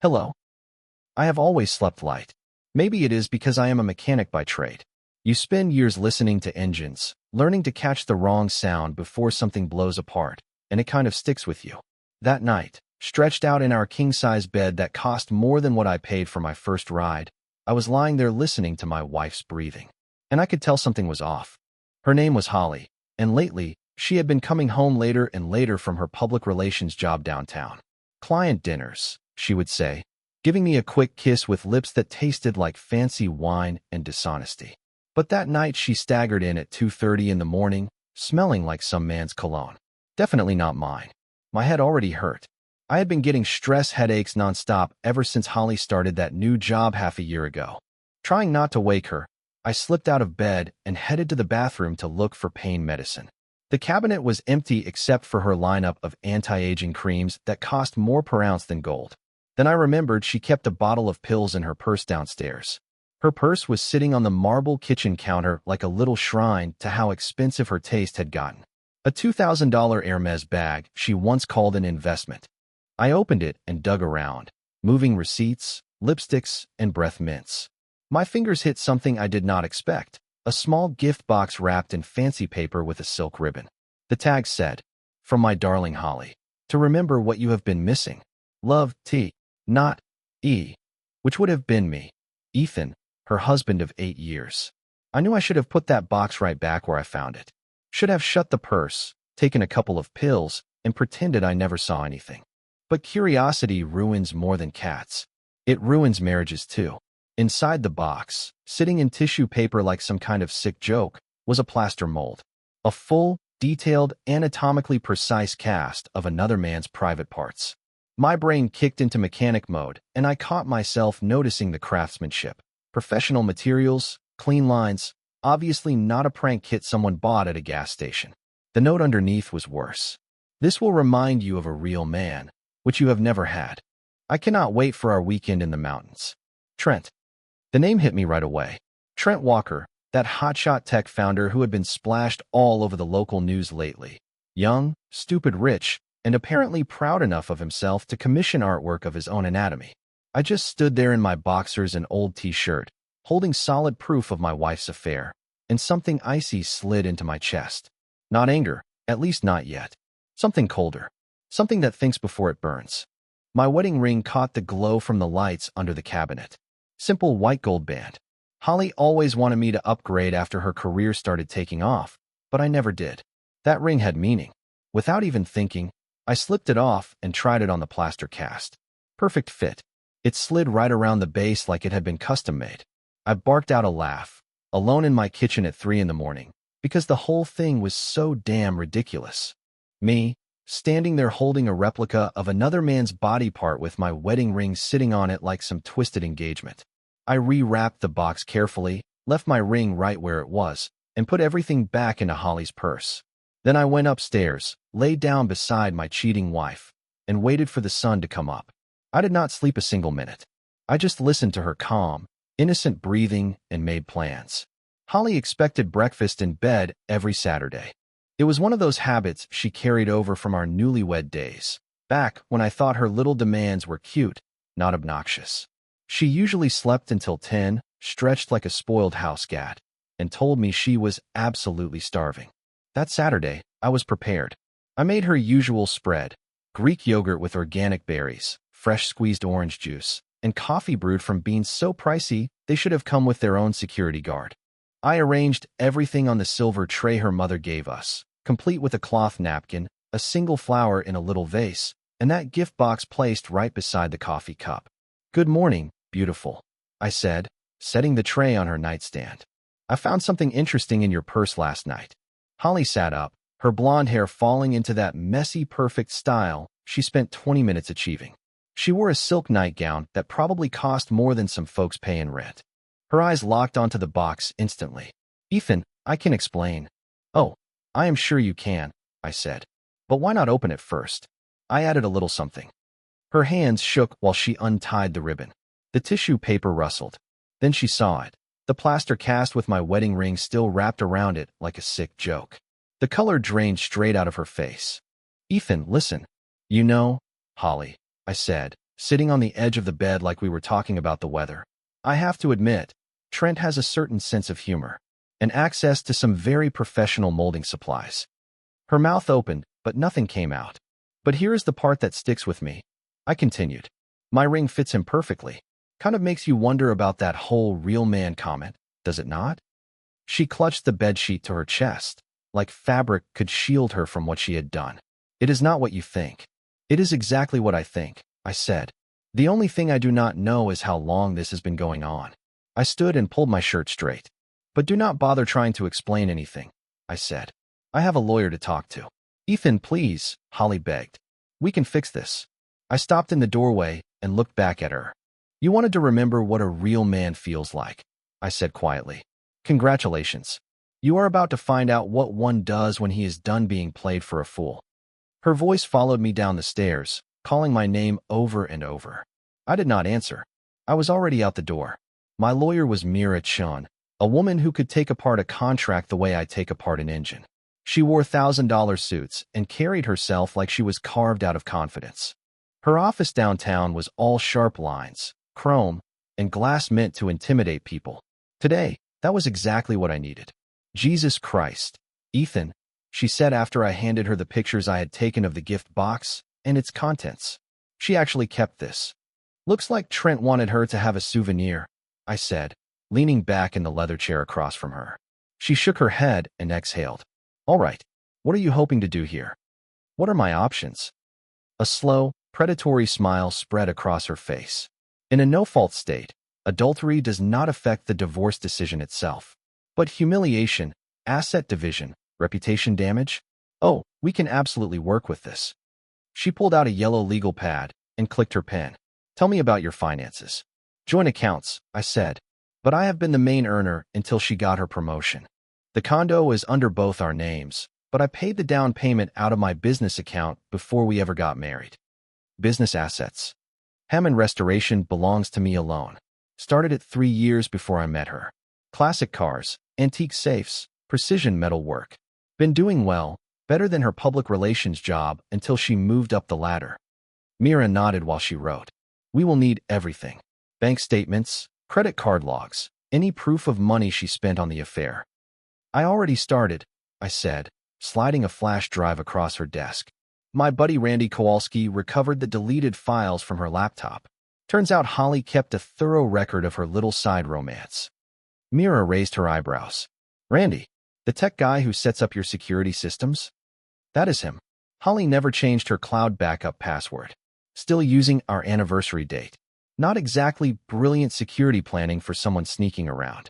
Hello. I have always slept light. Maybe it is because I am a mechanic by trade. You spend years listening to engines, learning to catch the wrong sound before something blows apart, and it kind of sticks with you. That night, stretched out in our king-size bed that cost more than what I paid for my first ride, I was lying there listening to my wife's breathing. And I could tell something was off. Her name was Holly, and lately, she had been coming home later and later from her public relations job downtown. Client dinners, she would say, giving me a quick kiss with lips that tasted like fancy wine and dishonesty. But that night she staggered in at 2:30 in the morning, smelling like some man's cologne. Definitely not mine. My head already hurt. I had been getting stress headaches nonstop ever since Holly started that new job half a year ago. Trying not to wake her, I slipped out of bed and headed to the bathroom to look for pain medicine. The cabinet was empty except for her lineup of anti-aging creams that cost more per ounce than gold. Then I remembered she kept a bottle of pills in her purse downstairs. Her purse was sitting on the marble kitchen counter like a little shrine to how expensive her taste had gotten. A $2,000 Hermes bag she once called an investment. I opened it and dug around, moving receipts, lipsticks, and breath mints. My fingers hit something I did not expect, a small gift box wrapped in fancy paper with a silk ribbon. The tag said, "From my darling Holly, to remember what you have been missing. Love, T, not E," which would have been me, Ethan, her husband of 8 years. I knew I should have put that box right back where I found it. Should have shut the purse, taken a couple of pills, and pretended I never saw anything. But curiosity ruins more than cats. It ruins marriages too. Inside the box, sitting in tissue paper like some kind of sick joke, was a plaster mold. A full, detailed, anatomically precise cast of another man's private parts. My brain kicked into mechanic mode, and I caught myself noticing the craftsmanship. Professional materials, clean lines, obviously not a prank kit someone bought at a gas station. The note underneath was worse. "This will remind you of a real man, which you have never had. I cannot wait for our weekend in the mountains. Trent." The name hit me right away. Trent Walker, that hotshot tech founder who had been splashed all over the local news lately. Young, stupid rich, and apparently proud enough of himself to commission artwork of his own anatomy. I just stood there in my boxers and old t-shirt, holding solid proof of my wife's affair, and something icy slid into my chest. Not anger, at least not yet. Something colder. Something that thinks before it burns. My wedding ring caught the glow from the lights under the cabinet. Simple white gold band. Holly always wanted me to upgrade after her career started taking off, but I never did. That ring had meaning. Without even thinking, I slipped it off and tried it on the plaster cast. Perfect fit. It slid right around the base like it had been custom-made. I barked out a laugh, alone in my kitchen at 3 in the morning, because the whole thing was so damn ridiculous. Me, standing there holding a replica of another man's body part with my wedding ring sitting on it like some twisted engagement. I rewrapped the box carefully, left my ring right where it was, and put everything back into Holly's purse. Then I went upstairs, lay down beside my cheating wife, and waited for the sun to come up. I did not sleep a single minute. I just listened to her calm, innocent breathing and made plans. Holly expected breakfast in bed every Saturday. It was one of those habits she carried over from our newlywed days, back when I thought her little demands were cute, not obnoxious. She usually slept until 10, stretched like a spoiled house cat, and told me she was absolutely starving. That Saturday, I was prepared. I made her usual spread: Greek yogurt with organic berries, fresh squeezed orange juice, and coffee brewed from beans so pricey they should have come with their own security guard. I arranged everything on the silver tray her mother gave us, complete with a cloth napkin, a single flower in a little vase, and that gift box placed right beside the coffee cup. "Good morning, beautiful," I said, setting the tray on her nightstand. "I found something interesting in your purse last night." Holly sat up, her blonde hair falling into that messy, perfect style she spent 20 minutes achieving. She wore a silk nightgown that probably cost more than some folks pay in rent. Her eyes locked onto the box instantly. "Ethan, I can explain." "Oh, I am sure you can," I said. "But why not open it first?" I added a little something. Her hands shook while she untied the ribbon. The tissue paper rustled. Then she saw it. The plaster cast with my wedding ring still wrapped around it like a sick joke. The color drained straight out of her face. "Ethan, listen." "You know, Holly," I said, sitting on the edge of the bed like we were talking about the weather. I have to admit, Trent has a certain sense of humor and access to some very professional molding supplies. Her mouth opened, but nothing came out. But here is the part that sticks with me, I continued. My ring fits him perfectly. Kind of makes you wonder about that whole real man comment, does it not? She clutched the bedsheet to her chest, like fabric could shield her from what she had done. It is not what you think. It is exactly what I think, I said. The only thing I do not know is how long this has been going on. I stood and pulled my shirt straight. But do not bother trying to explain anything, I said. I have a lawyer to talk to. Ethan, please, Holly begged. We can fix this. I stopped in the doorway and looked back at her. You wanted to remember what a real man feels like, I said quietly. Congratulations. You are about to find out what one does when he is done being played for a fool. Her voice followed me down the stairs, calling my name over and over. I did not answer. I was already out the door. My lawyer was Mira Chun, a woman who could take apart a contract the way I take apart an engine. She wore $1,000 suits and carried herself like she was carved out of confidence. Her office downtown was all sharp lines, chrome, and glass meant to intimidate people. Today, that was exactly what I needed. Jesus Christ, Ethan, she said after I handed her the pictures I had taken of the gift box and its contents. She actually kept this. Looks like Trent wanted her to have a souvenir, I said, leaning back in the leather chair across from her. She shook her head and exhaled. All right, what are you hoping to do here? What are my options? A slow, predatory smile spread across her face. In a no-fault state, adultery does not affect the divorce decision itself. But humiliation, asset division, reputation damage? Oh, we can absolutely work with this. She pulled out a yellow legal pad and clicked her pen. Tell me about your finances. Joint accounts, I said. But I have been the main earner until she got her promotion. The condo is under both our names, but I paid the down payment out of my business account before we ever got married. Business assets. Hammond Restoration belongs to me alone. Started it 3 years before I met her. Classic cars, antique safes, precision metal work. Been doing well, better than her public relations job until she moved up the ladder. Mira nodded while she wrote. We will need everything. Bank statements, credit card logs, any proof of money she spent on the affair. I already started, I said, sliding a flash drive across her desk. My buddy Randy Kowalski recovered the deleted files from her laptop. Turns out Holly kept a thorough record of her little side romance. Mira raised her eyebrows. Randy, the tech guy who sets up your security systems? That is him. Holly never changed her cloud backup password. Still using our anniversary date. Not exactly brilliant security planning for someone sneaking around.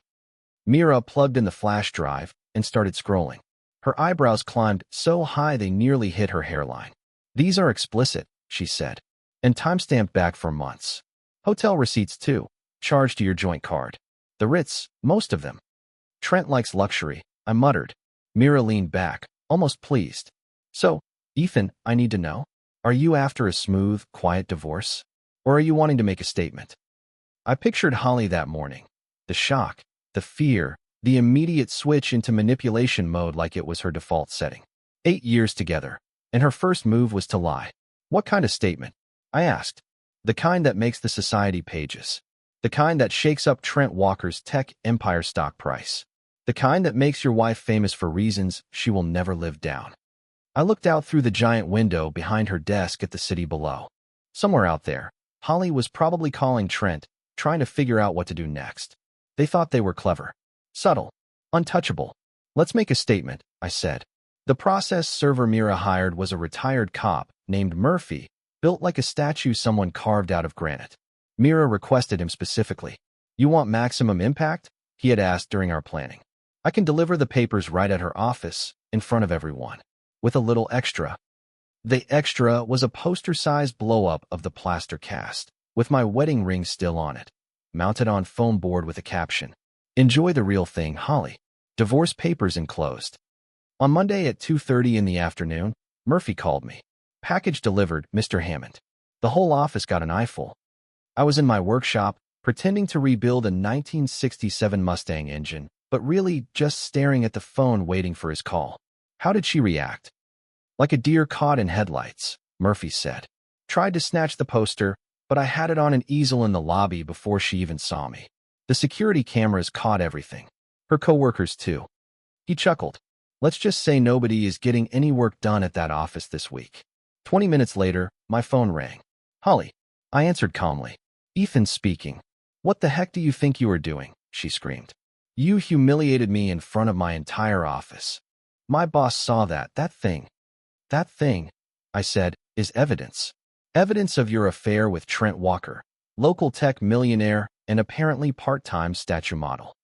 Mira plugged in the flash drive and started scrolling. Her eyebrows climbed so high they nearly hit her hairline. These are explicit, she said, and timestamped back for months. Hotel receipts too, charged to your joint card. The Ritz, most of them. Trent likes luxury, I muttered. Mira leaned back, almost pleased. So, Ethan, I need to know, are you after a smooth, quiet divorce? Or are you wanting to make a statement? I pictured Holly that morning. The shock, the fear, the immediate switch into manipulation mode like it was her default setting. 8 years together, and her first move was to lie. What kind of statement? I asked. The kind that makes the society pages. The kind that shakes up Trent Walker's tech empire stock price. The kind that makes your wife famous for reasons she will never live down. I looked out through the giant window behind her desk at the city below. Somewhere out there, Holly was probably calling Trent, trying to figure out what to do next. They thought they were clever, subtle, untouchable. Let's make a statement, I said. The process server Mira hired was a retired cop named Murphy, built like a statue someone carved out of granite. Mira requested him specifically. You want maximum impact? He had asked during our planning. I can deliver the papers right at her office, in front of everyone. With a little extra. The extra was a poster-sized blow-up of the plaster cast, with my wedding ring still on it, mounted on foam board with a caption. Enjoy the real thing, Holly. Divorce papers enclosed. On Monday at 2:30 in the afternoon, Murphy called me. Package delivered, Mr. Hammond. The whole office got an eyeful. I was in my workshop, pretending to rebuild a 1967 Mustang engine, but really just staring at the phone waiting for his call. How did she react? Like a deer caught in headlights, Murphy said. Tried to snatch the poster, but I had it on an easel in the lobby before she even saw me. The security cameras caught everything. Her coworkers too. He chuckled. Let's just say nobody is getting any work done at that office this week. 20 minutes later, my phone rang. Holly. I answered calmly. Ethan speaking. What the heck do you think you are doing? She screamed. You humiliated me in front of my entire office. My boss saw that. That thing, I said, is evidence. Evidence of your affair with Trent Walker, local tech millionaire and apparently part-time statue model.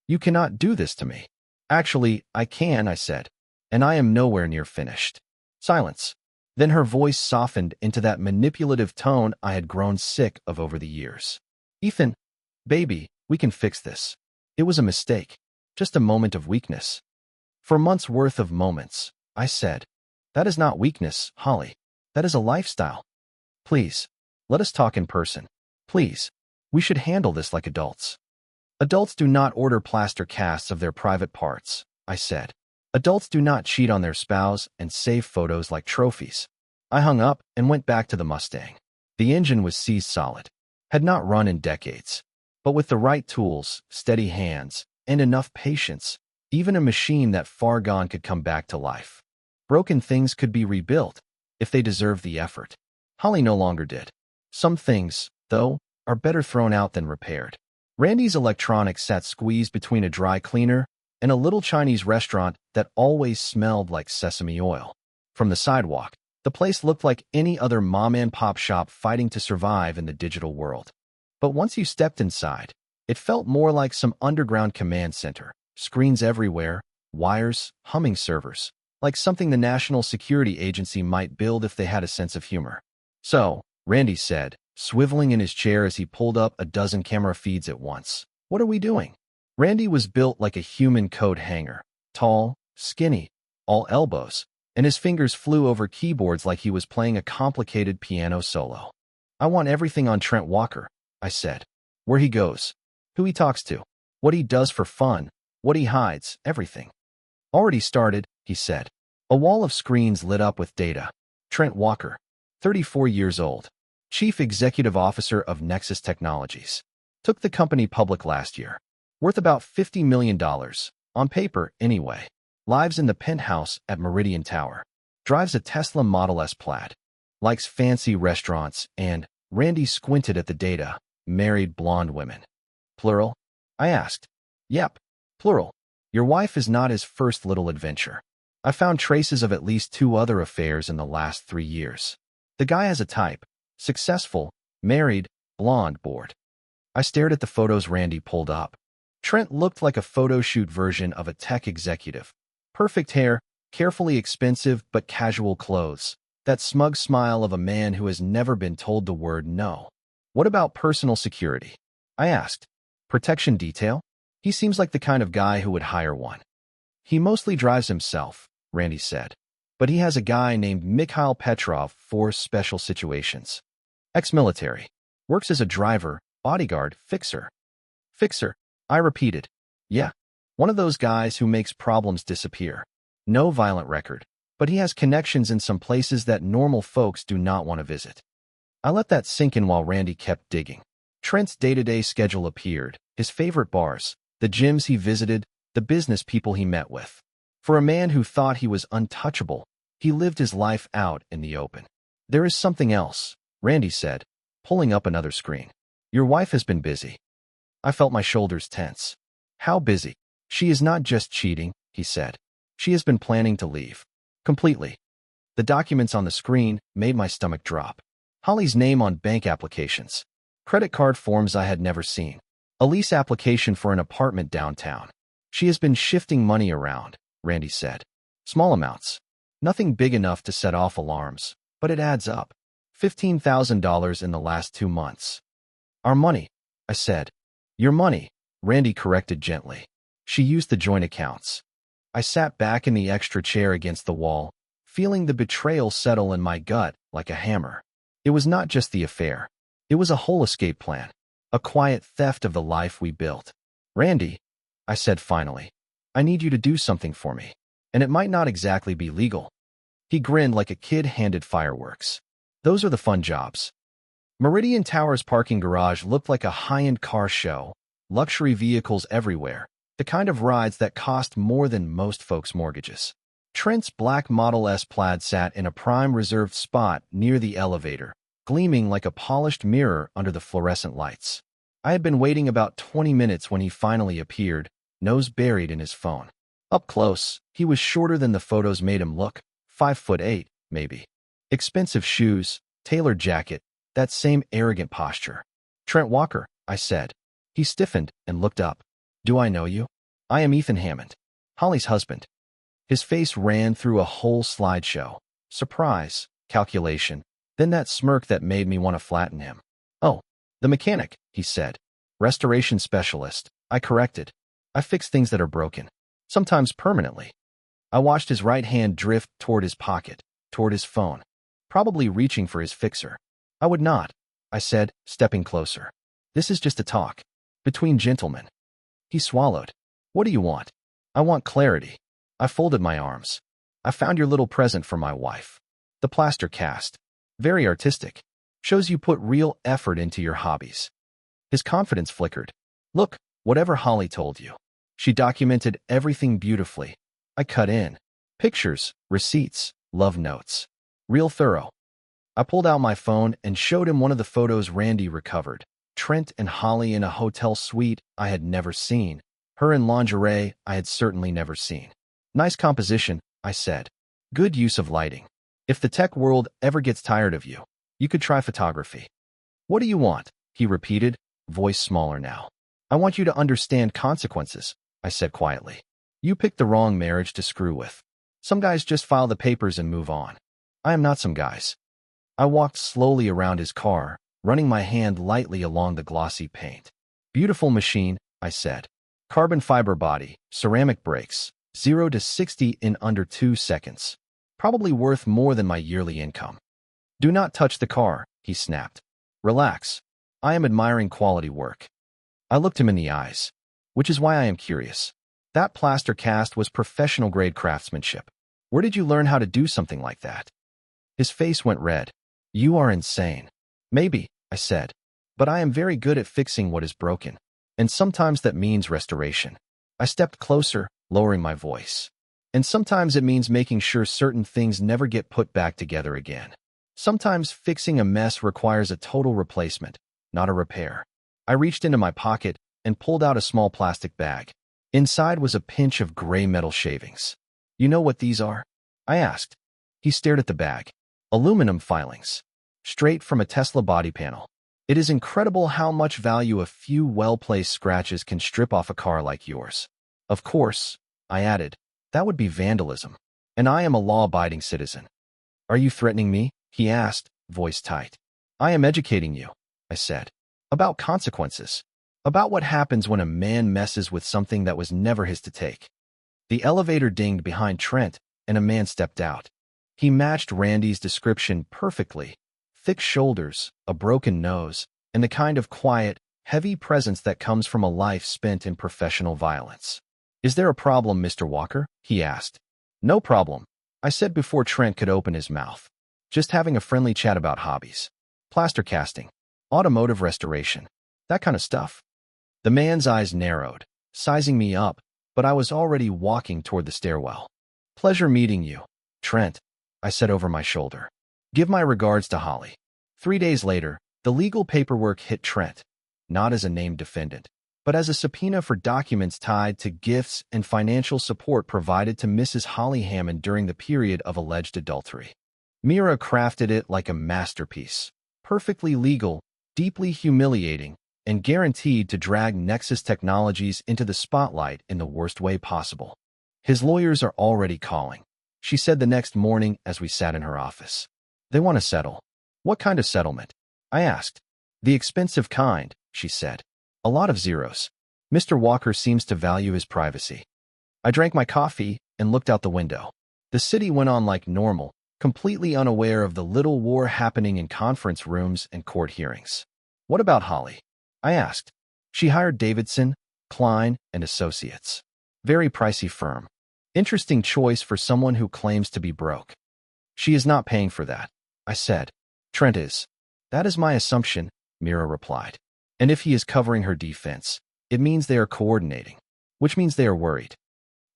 You cannot do this to me. Actually, I can, I said, and I am nowhere near finished. Silence. Then her voice softened into that manipulative tone I had grown sick of over the years. Ethan, baby, we can fix this. It was a mistake, just a moment of weakness. For months' worth of moments, I said. That is not weakness, Holly. That is a lifestyle. Please, let us talk in person. Please, we should handle this like adults. Adults do not order plaster casts of their private parts, I said. Adults do not cheat on their spouse and save photos like trophies. I hung up and went back to the Mustang. The engine was seized solid. Had not run in decades. But with the right tools, steady hands, and enough patience, even a machine that far gone could come back to life. Broken things could be rebuilt, if they deserved the effort. Holly no longer did. Some things, though, are better thrown out than repaired. Randy's electronics sat squeezed between a dry cleaner and a little Chinese restaurant that always smelled like sesame oil. From the sidewalk, the place looked like any other mom-and-pop shop fighting to survive in the digital world. But once you stepped inside, it felt more like some underground command center. Screens everywhere, wires, humming servers, like something the National Security Agency might build if they had a sense of humor. So, Randy said, swiveling in his chair as he pulled up a dozen camera feeds at once. What are we doing? Randy was built like a human coat hanger, tall, skinny, all elbows, and his fingers flew over keyboards like he was playing a complicated piano solo. I want everything on Trent Walker, I said. Where he goes, who he talks to, what he does for fun, what he hides, everything. Already started, he said. A wall of screens lit up with data. Trent Walker, 34 years old, Chief Executive Officer of Nexus Technologies. Took the company public last year. Worth about $50 million, on paper anyway. Lives in the penthouse at Meridian Tower. Drives a Tesla Model S Plaid. Likes fancy restaurants and, Randy squinted at the data, married blonde women. Plural? I asked. Yep, plural. Your wife is not his first little adventure. I found traces of at least 2 other affairs in the last 3 years. The guy has a type. Successful, married, blonde, bored. I stared at the photos Randy pulled up. Trent looked like a photo shoot version of a tech executive. Perfect hair, carefully expensive but casual clothes. That smug smile of a man who has never been told the word no. What about personal security? I asked. Protection detail? He seems like the kind of guy who would hire one. He mostly drives himself, Randy said. But he has a guy named Mikhail Petrov for special situations. Ex-military. Works as a driver, bodyguard, fixer. Fixer, I repeated. Yeah. One of those guys who makes problems disappear. No violent record, but he has connections in some places that normal folks do not want to visit. I let that sink in while Randy kept digging. Trent's day-to-day schedule appeared, his favorite bars, the gyms he visited, the business people he met with. For a man who thought he was untouchable, he lived his life out in the open. There is something else, Randy said, pulling up another screen. Your wife has been busy. I felt my shoulders tense. How busy? She is not just cheating, he said. She has been planning to leave. Completely. The documents on the screen made my stomach drop. Holly's name on bank applications. Credit card forms I had never seen. A lease application for an apartment downtown. She has been shifting money around, Randy said. Small amounts. Nothing big enough to set off alarms, but it adds up. $15,000 in the last 2 months. Our money, I said. Your money, Randy corrected gently. She used the joint accounts. I sat back in the extra chair against the wall, feeling the betrayal settle in my gut like a hammer. It was not just the affair. It was a whole escape plan. A quiet theft of the life we built. Randy, I said finally, I need you to do something for me. And it might not exactly be legal. He grinned like a kid handed fireworks. Those are the fun jobs. Meridian Tower's parking garage looked like a high-end car show, luxury vehicles everywhere, the kind of rides that cost more than most folks' mortgages. Trent's black Model S Plaid sat in a prime reserved spot near the elevator, gleaming like a polished mirror under the fluorescent lights. I had been waiting about 20 minutes when he finally appeared, nose buried in his phone. Up close, he was shorter than the photos made him look, 5'8", maybe. Expensive shoes, tailored jacket, that same arrogant posture. "Trent Walker," I said. He stiffened and looked up. "Do I know you?" "I am Ethan Hammond, Holly's husband." His face ran through a whole slideshow. Surprise, calculation, then that smirk that made me want to flatten him. "Oh, the mechanic," he said. "Restoration specialist," I corrected. "I fix things that are broken, sometimes permanently." I watched his right hand drift toward his pocket, toward his phone, probably reaching for his fixer. "I would not," I said, stepping closer. "This is just a talk. Between gentlemen." He swallowed. "What do you want?" "I want clarity." I folded my arms. "I found your little present for my wife. The plaster cast. Very artistic. Shows you put real effort into your hobbies." His confidence flickered. "Look, whatever Holly told you. She documented everything beautifully." I cut in. "Pictures, receipts, love notes. Real thorough." I pulled out my phone and showed him one of the photos Randy recovered. Trent and Holly in a hotel suite I had never seen. Her in lingerie I had certainly never seen. "Nice composition," I said. "Good use of lighting. If the tech world ever gets tired of you, you could try photography." "What do you want?" he repeated, voice smaller now. "I want you to understand consequences," I said quietly. "You picked the wrong marriage to screw with. Some guys just file the papers and move on. I am not some guys." I walked slowly around his car, running my hand lightly along the glossy paint. "Beautiful machine," I said. "Carbon fiber body, ceramic brakes, 0 to 60 in under 2 seconds. Probably worth more than my yearly income." "Do not touch the car," he snapped. "Relax. I am admiring quality work." I looked him in the eyes, which is why I am curious. That plaster cast was professional-grade craftsmanship. Where did you learn how to do something like that? His face went red. "You are insane." "Maybe," I said, "but I am very good at fixing what is broken. And sometimes that means restoration." I stepped closer, lowering my voice. "And sometimes it means making sure certain things never get put back together again. Sometimes fixing a mess requires a total replacement, not a repair." I reached into my pocket and pulled out a small plastic bag. Inside was a pinch of gray metal shavings. "You know what these are?" I asked. He stared at the bag. "Aluminum filings. Straight from a Tesla body panel. It is incredible how much value a few well-placed scratches can strip off a car like yours." "Of course," I added, "that would be vandalism. And I am a law-abiding citizen." "Are you threatening me?" he asked, voice tight. "I am educating you," I said. "About consequences. About what happens when a man messes with something that was never his to take." The elevator dinged behind Trent, and a man stepped out. He matched Randy's description perfectly. Thick shoulders, a broken nose, and the kind of quiet, heavy presence that comes from a life spent in professional violence. "Is there a problem, Mr. Walker?" he asked. "No problem," I said before Trent could open his mouth. "Just having a friendly chat about hobbies. Plaster casting, automotive restoration, that kind of stuff." The man's eyes narrowed, sizing me up, but I was already walking toward the stairwell. "Pleasure meeting you, Trent," I said over my shoulder. "Give my regards to Holly." 3 days later, the legal paperwork hit Trent, not as a named defendant, but as a subpoena for documents tied to gifts and financial support provided to Mrs. Holly Hammond during the period of alleged adultery. Mira crafted it like a masterpiece, perfectly legal, deeply humiliating, and guaranteed to drag Nexus Technologies into the spotlight in the worst way possible. "His lawyers are already calling," she said the next morning as we sat in her office. "They want to settle." "What kind of settlement?" I asked. "The expensive kind," she said. "A lot of zeros. Mr. Walker seems to value his privacy." I drank my coffee and looked out the window. The city went on like normal, completely unaware of the little war happening in conference rooms and court hearings. "What about Holly?" I asked. "She hired Davidson, Klein, and Associates. Very pricey firm. Interesting choice for someone who claims to be broke." "She is not paying for that," I said. "Trent is." That is my assumption, Mira replied. And if he is covering her defense, it means they are coordinating, which means they are worried.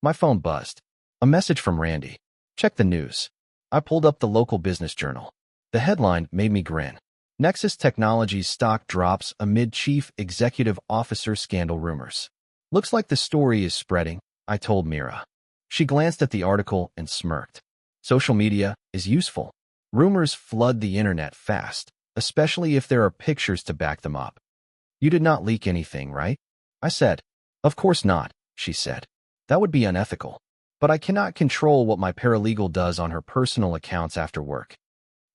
My phone buzzed. A message from Randy. Check the news. I pulled up the local business journal. The headline made me grin. Nexus Technologies stock drops amid chief executive officer scandal rumors. Looks like the story is spreading, I told Mira. She glanced at the article and smirked. Social media is useful. Rumors flood the internet fast, especially if there are pictures to back them up. You did not leak anything, right? I said. Of course not, she said. That would be unethical. But I cannot control what my paralegal does on her personal accounts after work.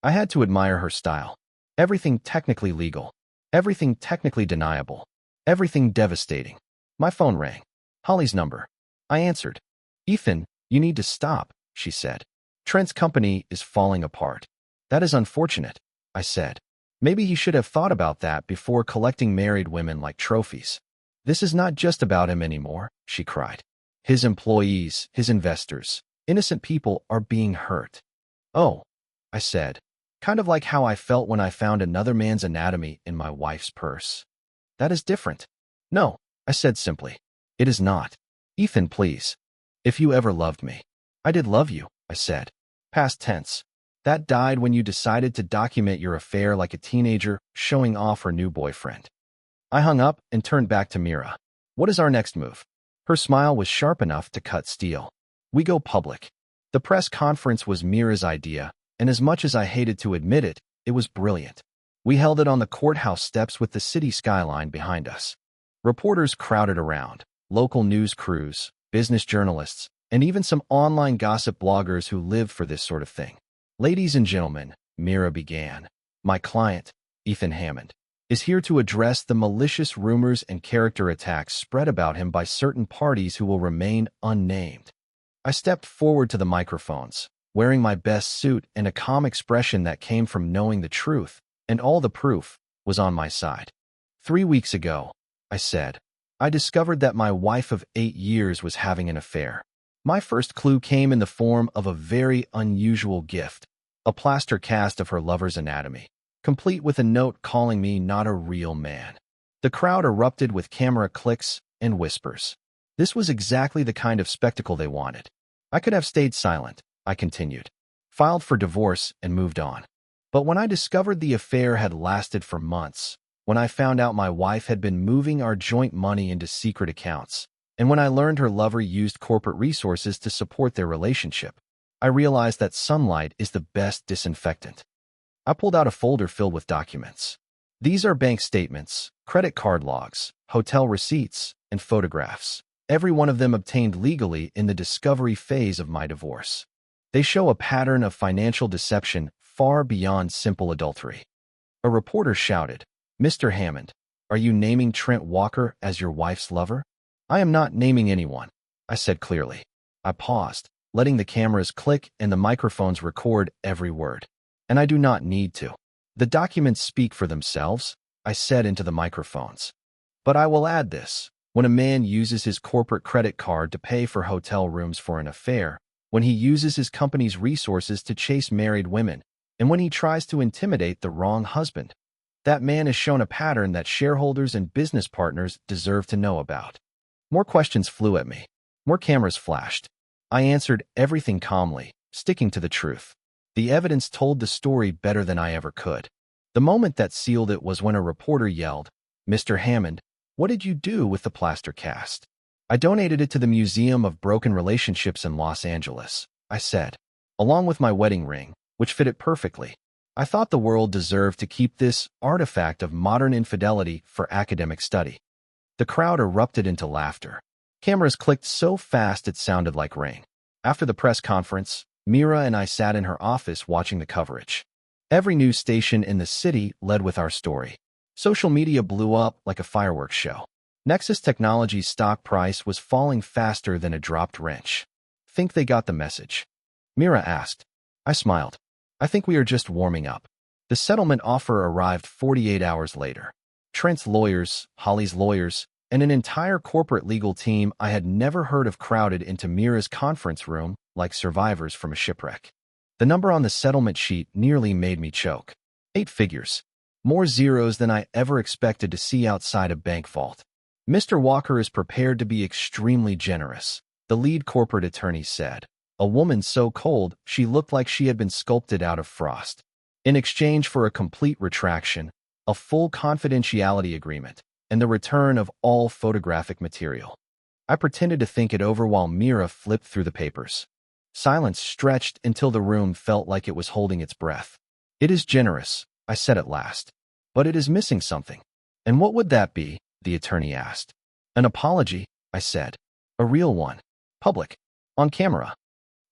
I had to admire her style. Everything technically legal. Everything technically deniable. Everything devastating. My phone rang. Holly's number. I answered. Ethan, you need to stop, she said. Trent's company is falling apart. That is unfortunate, I said. Maybe he should have thought about that before collecting married women like trophies. This is not just about him anymore, she cried. His employees, his investors, innocent people are being hurt. Oh, I said, kind of like how I felt when I found another man's anatomy in my wife's purse. That is different. No, I said simply. It is not. Ethan, please. If you ever loved me. I did love you, I said. Past tense. That died when you decided to document your affair like a teenager showing off her new boyfriend. I hung up and turned back to Mira. What is our next move? Her smile was sharp enough to cut steel. We go public. The press conference was Mira's idea, and as much as I hated to admit it, it was brilliant. We held it on the courthouse steps with the city skyline behind us. Reporters crowded around, local news crews, business journalists, and even some online gossip bloggers who lived for this sort of thing. Ladies and gentlemen, Mira began. My client, Ethan Hammond, is here to address the malicious rumors and character attacks spread about him by certain parties who will remain unnamed. I stepped forward to the microphones, wearing my best suit and a calm expression that came from knowing the truth, and all the proof was on my side. 3 weeks ago, I said, I discovered that my wife of 8 years was having an affair. My first clue came in the form of a very unusual gift, a plaster cast of her lover's anatomy, complete with a note calling me not a real man. The crowd erupted with camera clicks and whispers. This was exactly the kind of spectacle they wanted. I could have stayed silent, I continued, filed for divorce and moved on. But when I discovered the affair had lasted for months, when I found out my wife had been moving our joint money into secret accounts, and when I learned her lover used corporate resources to support their relationship, I realized that sunlight is the best disinfectant. I pulled out a folder filled with documents. These are bank statements, credit card logs, hotel receipts, and photographs, every one of them obtained legally in the discovery phase of my divorce. They show a pattern of financial deception far beyond simple adultery. A reporter shouted, Mr. Hammond, are you naming Trent Walker as your wife's lover? I am not naming anyone, I said clearly. I paused, letting the cameras click and the microphones record every word. And I do not need to. The documents speak for themselves, I said into the microphones. But I will add this. When a man uses his corporate credit card to pay for hotel rooms for an affair, when he uses his company's resources to chase married women, and when he tries to intimidate the wrong husband, that man has shown a pattern that shareholders and business partners deserve to know about. More questions flew at me. More cameras flashed. I answered everything calmly, sticking to the truth. The evidence told the story better than I ever could. The moment that sealed it was when a reporter yelled, Mr. Hammond, what did you do with the plaster cast? I donated it to the Museum of Broken Relationships in Los Angeles, I said, along with my wedding ring, which fit it perfectly. I thought the world deserved to keep this artifact of modern infidelity for academic study. The crowd erupted into laughter. Cameras clicked so fast it sounded like rain. After the press conference, Mira and I sat in her office watching the coverage. Every news station in the city led with our story. Social media blew up like a fireworks show. Nexus Technologies' stock price was falling faster than a dropped wrench. Think they got the message? Mira asked. I smiled. I think we are just warming up. The settlement offer arrived 48 hours later. Trent's lawyers, Holly's lawyers, and an entire corporate legal team I had never heard of crowded into Mira's conference room like survivors from a shipwreck. The number on the settlement sheet nearly made me choke. 8 figures. More zeros than I ever expected to see outside a bank vault. Mr. Walker is prepared to be extremely generous, the lead corporate attorney said. A woman so cold she looked like she had been sculpted out of frost. In exchange for a complete retraction, a full confidentiality agreement, and the return of all photographic material. I pretended to think it over while Mira flipped through the papers. Silence stretched until the room felt like it was holding its breath. It is generous, I said at last. But it is missing something. And what would that be? The attorney asked. An apology, I said. A real one. Public. On camera.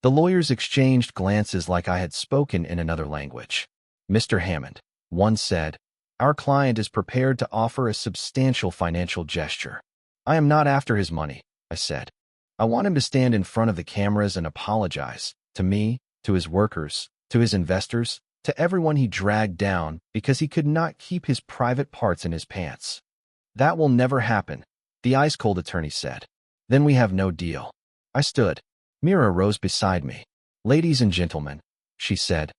The lawyers exchanged glances like I had spoken in another language. Mr. Hammond, one said, our client is prepared to offer a substantial financial gesture. I am not after his money, I said. I want him to stand in front of the cameras and apologize, to me, to his workers, to his investors, to everyone he dragged down because he could not keep his private parts in his pants. That will never happen, the ice-cold attorney said. Then we have no deal. I stood. Mira rose beside me. Ladies and gentlemen, she said,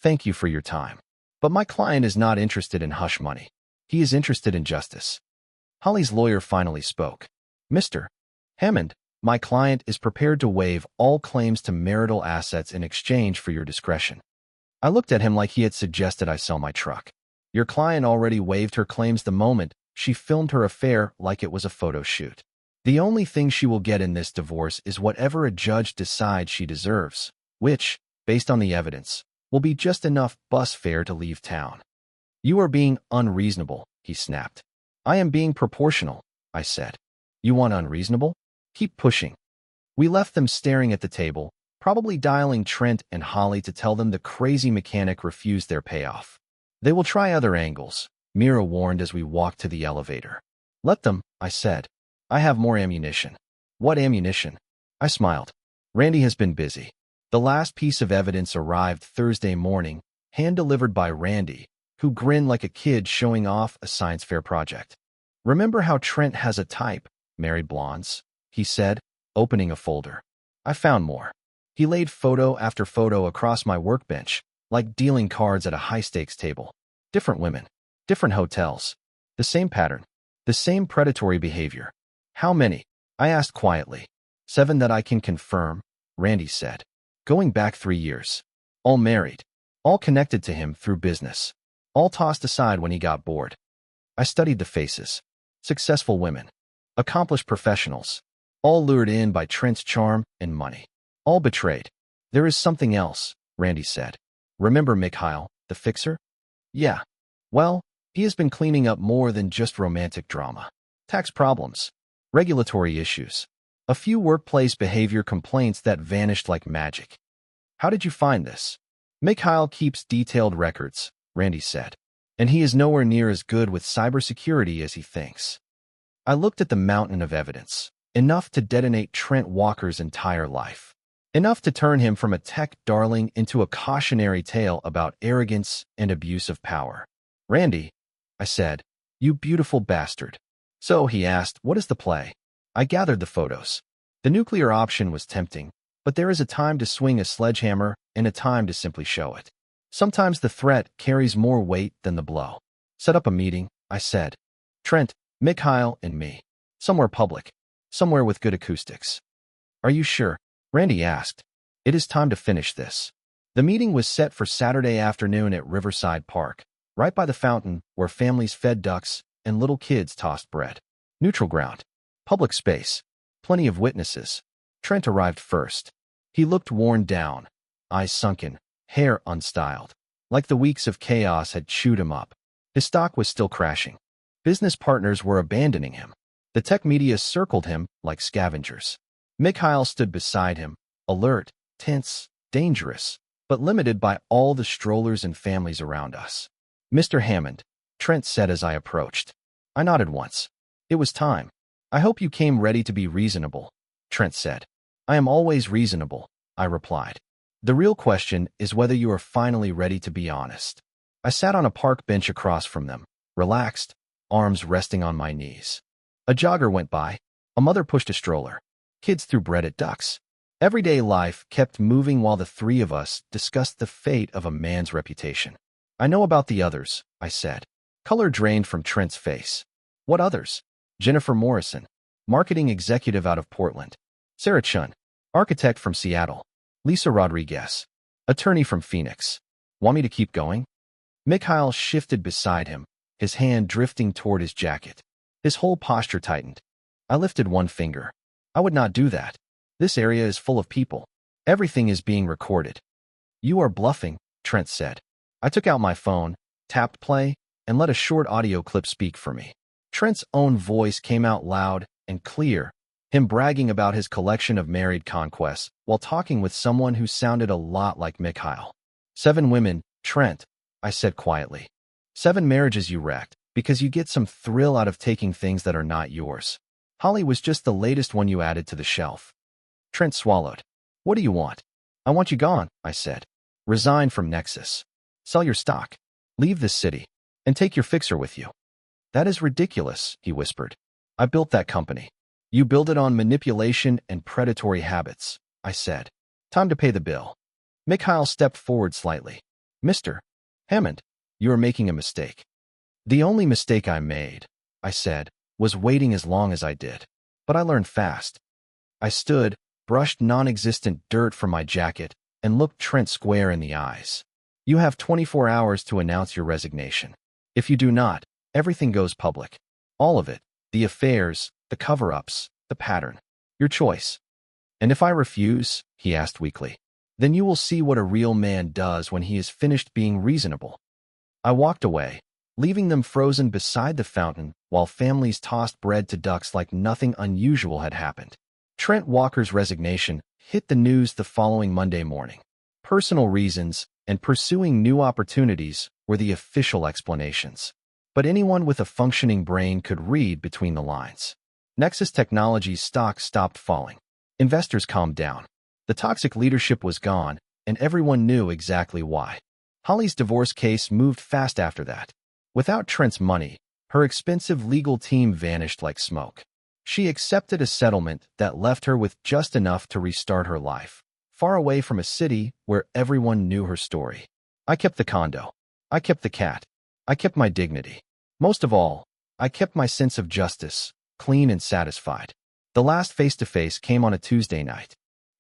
thank you for your time. But my client is not interested in hush money. He is interested in justice. Holly's lawyer finally spoke. Mr. Hammond, my client is prepared to waive all claims to marital assets in exchange for your discretion. I looked at him like he had suggested I sell my truck. Your client already waived her claims the moment she filmed her affair like it was a photo shoot. The only thing she will get in this divorce is whatever a judge decides she deserves, which, based on the evidence, will be just enough bus fare to leave town. You are being unreasonable, he snapped. I am being proportional, I said. You want unreasonable? Keep pushing. We left them staring at the table, probably dialing Trent and Holly to tell them the crazy mechanic refused their payoff. They will try other angles, Mira warned as we walked to the elevator. Let them, I said. I have more ammunition. What ammunition? I smiled. Randy has been busy. The last piece of evidence arrived Thursday morning, hand-delivered by Randy, who grinned like a kid showing off a science fair project. Remember how Trent has a type, married blondes? He said, opening a folder. I found more. He laid photo after photo across my workbench, like dealing cards at a high-stakes table. Different women, different hotels. The same pattern, the same predatory behavior. How many? I asked quietly. 7 that I can confirm, Randy said. Going back 3 years. All married. All connected to him through business. All tossed aside when he got bored. I studied the faces. Successful women. Accomplished professionals. All lured in by Trent's charm and money. All betrayed. There is something else, Randy said. Remember Mikhail, the fixer? Yeah. Well, he has been cleaning up more than just romantic drama. Tax problems. Regulatory issues. A few workplace behavior complaints that vanished like magic. How did you find this? Mikhail keeps detailed records, Randy said. And he is nowhere near as good with cybersecurity as he thinks. I looked at the mountain of evidence. Enough to detonate Trent Walker's entire life. Enough to turn him from a tech darling into a cautionary tale about arrogance and abuse of power. Randy, I said, you beautiful bastard. So, he asked, what is the play? I gathered the photos. The nuclear option was tempting, but there is a time to swing a sledgehammer and a time to simply show it. Sometimes the threat carries more weight than the blow. Set up a meeting, I said. Trent, Mikhail, and me. Somewhere public. Somewhere with good acoustics. Are you sure? Randy asked. It is time to finish this. The meeting was set for Saturday afternoon at Riverside Park, right by the fountain where families fed ducks and little kids tossed bread. Neutral ground. Public space. Plenty of witnesses. Trent arrived first. He looked worn down, eyes sunken, hair unstyled. Like the weeks of chaos had chewed him up. His stock was still crashing. Business partners were abandoning him. The tech media circled him like scavengers. Mikhail stood beside him, alert, tense, dangerous, but limited by all the strollers and families around us. Mr. Hammond, Trent said as I approached. I nodded once. It was time. I hope you came ready to be reasonable, Trent said. I am always reasonable, I replied. The real question is whether you are finally ready to be honest. I sat on a park bench across from them, relaxed, arms resting on my knees. A jogger went by. A mother pushed a stroller. Kids threw bread at ducks. Everyday life kept moving while the three of us discussed the fate of a man's reputation. I know about the others, I said. Color drained from Trent's face. What others? Jennifer Morrison, marketing executive out of Portland. Sarah Chun, architect from Seattle. Lisa Rodriguez, attorney from Phoenix. Want me to keep going? Mikhail shifted beside him, his hand drifting toward his jacket. His whole posture tightened. I lifted one finger. I would not do that. This area is full of people. Everything is being recorded. You are bluffing, Trent said. I took out my phone, tapped play, and let a short audio clip speak for me. Trent's own voice came out loud and clear, him bragging about his collection of married conquests while talking with someone who sounded a lot like Mikhail. 7 women, Trent, I said quietly. 7 marriages you wrecked because you get some thrill out of taking things that are not yours. Holly was just the latest one you added to the shelf. Trent swallowed. What do you want? I want you gone, I said. Resign from Nexus. Sell your stock. Leave this city. And take your fixer with you. That is ridiculous, he whispered. I built that company. You build it on manipulation and predatory habits, I said. Time to pay the bill. Mikhail stepped forward slightly. Mr. Hammond, you are making a mistake. The only mistake I made, I said, was waiting as long as I did. But I learned fast. I stood, brushed non-existent dirt from my jacket, and looked Trent square in the eyes. You have 24 hours to announce your resignation. If you do not, everything goes public. All of it. The affairs, the cover-ups, the pattern. Your choice. And if I refuse, he asked weakly, then you will see what a real man does when he is finished being reasonable. I walked away, leaving them frozen beside the fountain while families tossed bread to ducks like nothing unusual had happened. Trent Walker's resignation hit the news the following Monday morning. Personal reasons and pursuing new opportunities were the official explanations. But anyone with a functioning brain could read between the lines. Nexus Technologies stock stopped falling. Investors calmed down. The toxic leadership was gone, and everyone knew exactly why. Holly's divorce case moved fast after that. Without Trent's money, her expensive legal team vanished like smoke. She accepted a settlement that left her with just enough to restart her life, far away from a city where everyone knew her story. I kept the condo. I kept the cat. I kept my dignity. Most of all, I kept my sense of justice, clean and satisfied. The last face-to-face came on a Tuesday night.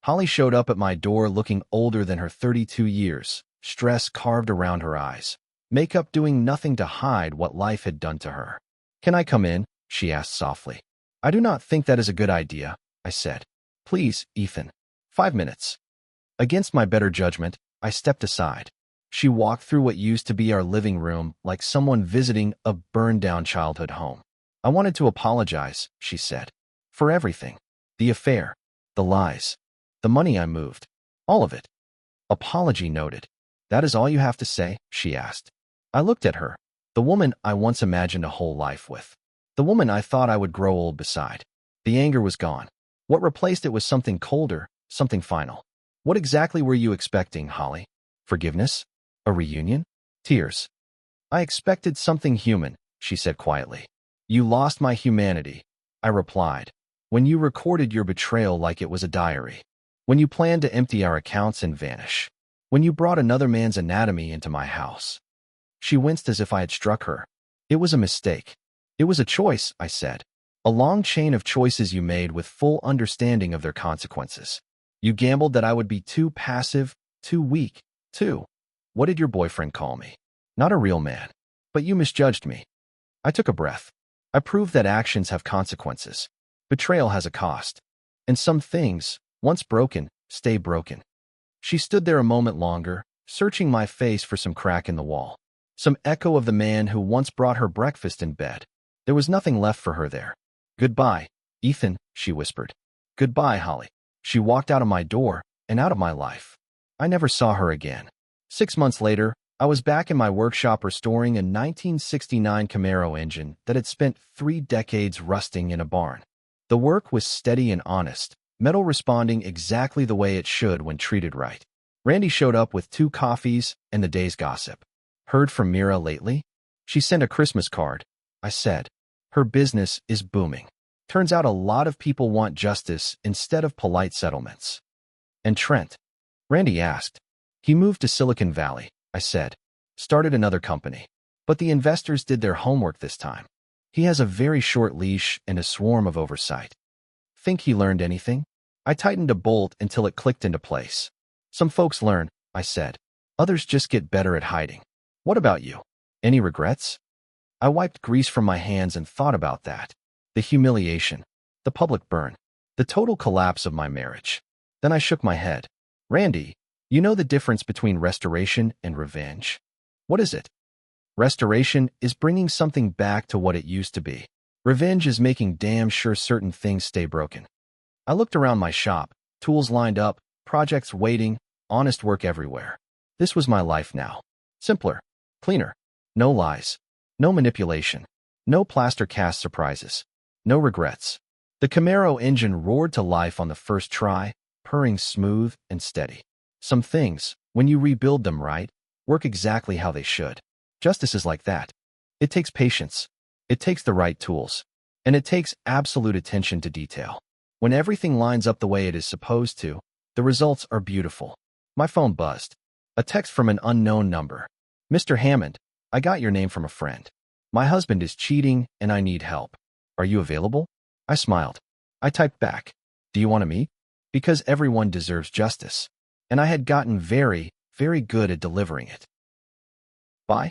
Holly showed up at my door looking older than her 32 years, stress carved around her eyes, makeup doing nothing to hide what life had done to her. Can I come in? She asked softly. I do not think that is a good idea, I said. Please, Ethan. 5 minutes. Against my better judgment, I stepped aside. She walked through what used to be our living room like someone visiting a burned-down childhood home. I wanted to apologize, she said. For everything. The affair. The lies. The money I moved. All of it. Apology noted. That is all you have to say? She asked. I looked at her. The woman I once imagined a whole life with. The woman I thought I would grow old beside. The anger was gone. What replaced it was something colder, something final. What exactly were you expecting, Holly? Forgiveness? A reunion? Tears? I expected something human, she said quietly. You lost my humanity, I replied, when you recorded your betrayal like it was a diary. When you planned to empty our accounts and vanish. When you brought another man's anatomy into my house. She winced as if I had struck her. It was a mistake. It was a choice, I said. A long chain of choices you made with full understanding of their consequences. You gambled that I would be too passive, too weak, what did your boyfriend call me? Not a real man. But you misjudged me. I took a breath. I proved that actions have consequences. Betrayal has a cost. And some things, once broken, stay broken. She stood there a moment longer, searching my face for some crack in the wall. Some echo of the man who once brought her breakfast in bed. There was nothing left for her there. Goodbye, Ethan, she whispered. Goodbye, Holly. She walked out of my door and out of my life. I never saw her again. 6 months later, I was back in my workshop restoring a 1969 Camaro engine that had spent 3 decades rusting in a barn. The work was steady and honest, metal responding exactly the way it should when treated right. Randy showed up with 2 coffees and the day's gossip. Heard from Mira lately? She sent a Christmas card. I said. Her business is booming. Turns out a lot of people want justice instead of polite settlements. And Trent? Randy asked. He moved to Silicon Valley, I said. Started another company. But the investors did their homework this time. He has a very short leash and a swarm of oversight. Think he learned anything? I tightened a bolt until it clicked into place. Some folks learn, I said. Others just get better at hiding. What about you? Any regrets? I wiped grease from my hands and thought about that. The humiliation, the public burn, the total collapse of my marriage. Then I shook my head. Randy, you know the difference between restoration and revenge? What is it? Restoration is bringing something back to what it used to be. Revenge is making damn sure certain things stay broken. I looked around my shop, tools lined up, projects waiting, honest work everywhere. This was my life now. Simpler, cleaner, no lies, no manipulation, no plaster cast surprises, no regrets. The Camaro engine roared to life on the first try, purring smooth and steady. Some things, when you rebuild them right, work exactly how they should. Justice is like that. It takes patience. It takes the right tools. And it takes absolute attention to detail. When everything lines up the way it is supposed to, the results are beautiful. My phone buzzed. A text from an unknown number. Mr. Hammond, I got your name from a friend. My husband is cheating and I need help. Are you available? I smiled. I typed back. Do you want to meet? Because everyone deserves justice. And I had gotten very, very good at delivering it. Bye.